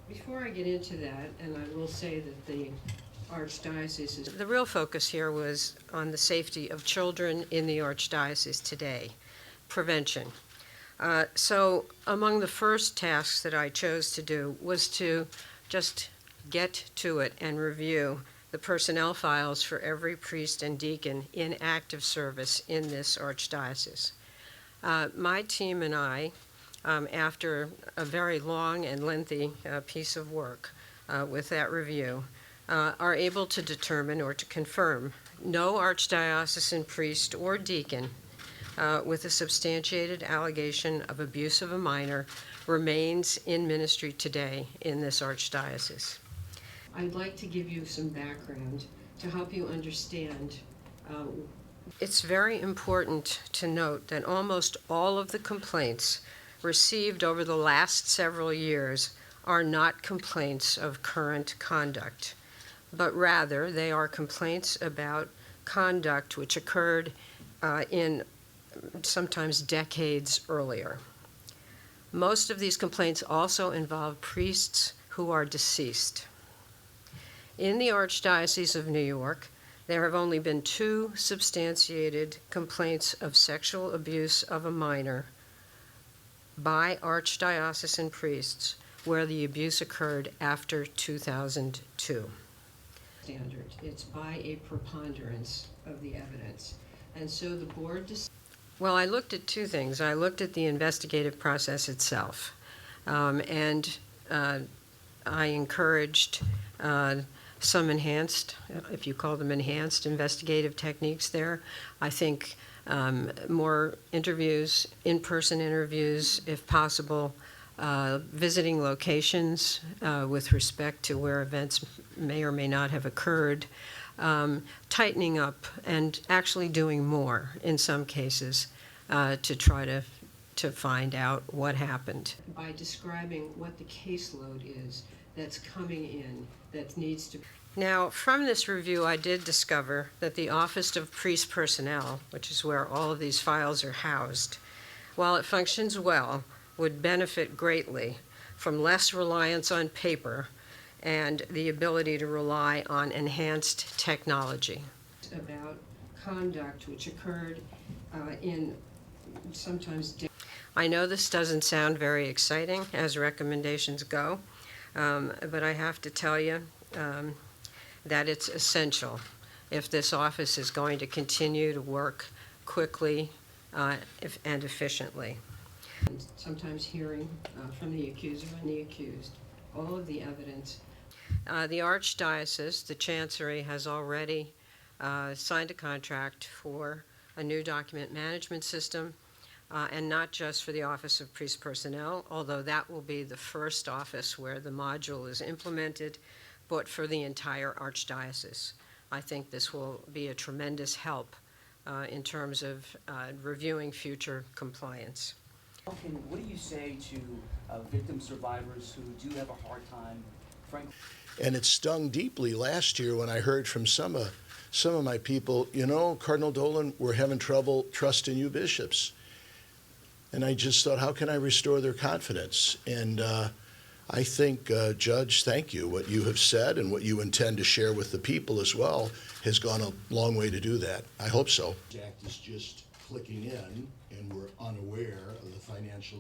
Before I get into that, and I will say that the Archdiocese is... The real focus here was on the safety of children in the Archdiocese today, prevention. So among the first tasks that I chose to do was to just get to it and review the personnel files for every priest and deacon in active service in this Archdiocese. My team and I, after a very long and lengthy piece of work with that review, are able to determine or to confirm no archdiocesan priest or deacon with a substantiated allegation of abuse of a minor remains in ministry today in this Archdiocese. I'd like to give you some background to help you understand. It's very important to note that almost all of the complaints received over the last several years are not complaints of current conduct, but rather they are complaints about conduct which occurred in sometimes decades earlier. Most of these complaints also involve priests who are deceased. In the Archdiocese of New York, there have only been 2 substantiated complaints of sexual abuse of a minor by archdiocesan priests where the abuse occurred after 2002. Standard. It's by a preponderance of the evidence. And so the board Well, I looked at 2 things. I looked at the investigative process itself, and I encouraged some enhanced, if you call them enhanced, investigative techniques there. I think more interviews, in-person interviews, if possible, visiting locations with respect to where events may or may not have occurred, tightening up and actually doing more in some cases to try to find out what happened. By describing what the caseload is that's coming in that needs to... Now, from this review, I did discover that the Office of Priest Personnel, which is where all of these files are housed, while it functions well, would benefit greatly from less reliance on paper and the ability to rely on enhanced technology. About conduct which occurred in sometimes... I know this doesn't sound very exciting as recommendations go, but I have to tell you that it's essential if this office is going to continue to work quickly and efficiently. And sometimes hearing from the accuser and the accused, all of the evidence. The Archdiocese, the Chancery, has already signed a contract for a new document management system, and not just for the Office of Priest Personnel, although that will be the first office where the module is implemented, but for the entire Archdiocese. I think this will be a tremendous help in terms of reviewing future compliance. What do you say to victim survivors who do have a hard time, frankly? And it stung deeply last year when I heard from some of my people, you know, Cardinal Dolan, we're having trouble trusting you bishops. And I just thought, how can I restore their confidence? And I think, Judge, thank you. What you have said and what you intend to share with the people as well has gone a long way to do that. I hope so. The Act is just clicking in, and we're unaware of the financial